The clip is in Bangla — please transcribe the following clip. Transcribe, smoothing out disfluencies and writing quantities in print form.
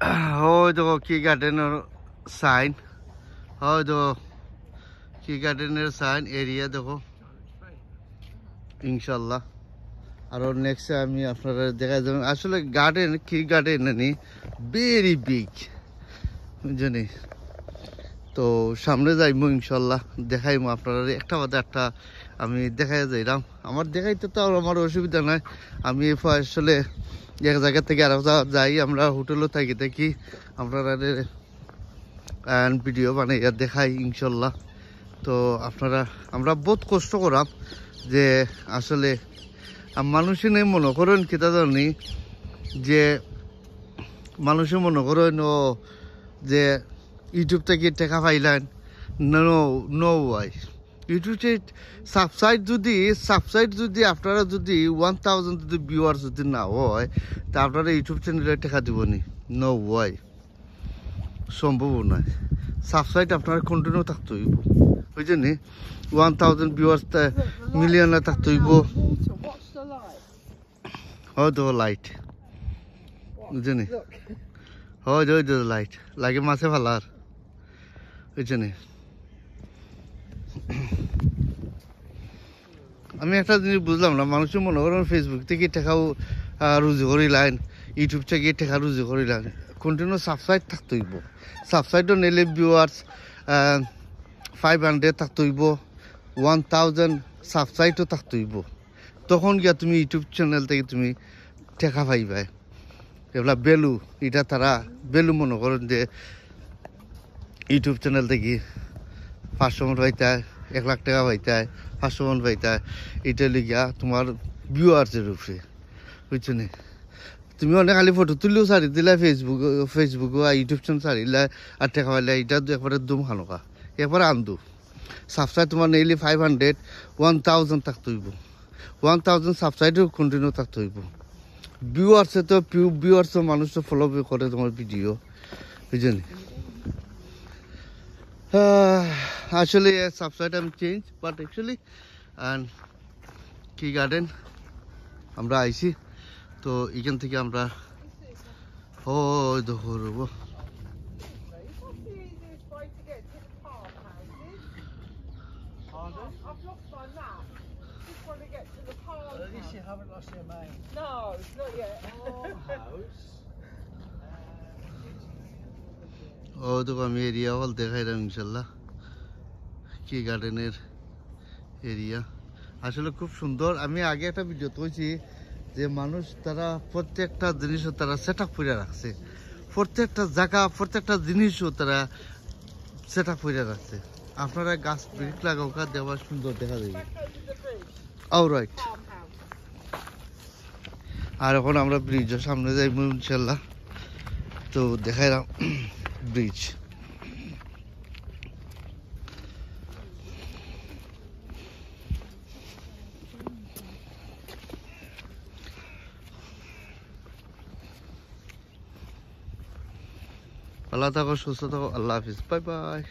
ওই দেখো কি গার্ডেনের সাইন, ওই দেখো কি গার্ডেনের সাইন এরিয়া দেখো ইনশাল্লাহ। আর নেক্সট আমি আপনারা দেখা যাবেন আসলে গার্ডেন কি গার্ডেন নি ভেরি বিগ বুঝলি। তো সামনে যাইমু ইনশাল্লাহ, দেখাইমু আপনারা একটা বাদে একটা আমি দেখাই যাইলাম। আমার দেখাইতে তো আমার অসুবিধা নাই, আমি আসলে এক জায়গা থেকে আরো যাই, আমরা হোটেলও থাকি থাকি আপনারা ভিডিও বানাইয়া দেখাই ইনশাল্লাহ। তো আপনারা আমরা বহুত কষ্ট করাম যে আসলে মানুষে নেই মনে করেন কিতা জানি যে মানুষে মনে করেন ও যে ইউটিউব থেকে টাকা পাইলেন, নো ওয়াই। ইউটিউবে সাবস্ক্রাইব যদি আপনারা যদি 1000 যদি ভিউয়ার্স যদি না হয় তা আপনারা ইউটিউব চ্যানেলে টাকা দিবনি, নো ওয়াই, সম্ভব নয়। সাবস্ক্রাইব আপনারা কন্টিনিউ থাকতে হইব বুঝছেন, 1000 ভিউয়ার্স মিলিয়নে থাকতে হইব। হয়তো লাইট বুঝছেন, হয়তো লাইট লাগে মাছে ফালার বুঝছেন। আমি একটা জিনিস বুঝলাম না, মানুষের মনে করেন ফেসবুক থেকে টাকাও রুজি করিলেন, ইউটিউব থেকে টাকা রুজি করিলেন, কন্টিনিউ সাবস্ক্রাইব থাকতে হইব। সাবস্ক্রাইবও নিলে ভিউয়ার্স 500 থাকতে হইব, 1000 সাবস্ক্রাইবও থাকতে হইব, তখন গিয়া তুমি ইউটিউব চ্যানেল থেকে তুমি টাকা পাইবাই। এগুলা বেলু, এটা তারা বেলু মনে করেন যে ইউটিউব চ্যানেল থেকে 500 মন পাইতায়, 1 লাখ টাকা পাইতায়, 500 মন পাইতায়, এটা লিখিয়া তোমার ভিউয়ার্সের উপরে বুঝছো নি। তুমি অনেক খালি ফটো তুললেও ছাড়ি দিলা ফেসবুক আর ইউটিউব চ্যানেল ছাড়িলা আর টাকা পাইলে, এটা একবারে দুম খানোকা, একবারে আন্দু। সাবস্ক্রাইব তোমার নেইলি 500 1000 থাকতে হইব, 1000 সাবস্ক্রাইবও কন্টিনিউ থাকতে হইব। ভিউয়ার্সে তো ভিউয়ার্সও মানুষ তো ফলো করে তোমার ভিডিও বুঝছেন। আসলে সাবস্ক্রাইব আমি চেঞ্জ বাট অ্যাকচুয়ালি অ্যান্ড কি গার্ডেন আমরা আইছি। তো এখান থেকে আমরা ধরবো তো আমি এরিয়া হল দেখাইলাম ইনশাল্লাহ, কি গার্ডেনের এরিয়া আসলে খুব সুন্দর। আমি আগে একটা ভিডিও কইছি যে মানুষ তারা প্রত্যেকটা জিনিসও তারা সেট আপ করে রাখছে, প্রত্যেকটা জায়গা প্রত্যেকটা জিনিসও তারা সেট আপ করে রাখছে। আপনারা গাছ ব্রিক লাগাও দেওয়া সুন্দর দেখা যাবে। অলরাইট, আর এখন আমরা ব্রিজের সামনে যাইব ইনশাল্লাহ। তো দেখাইলাম ব্রিজ। ভালো থাকো, সুস্থ থাকো, আল্লাহ হাফিজ, বাই বাই।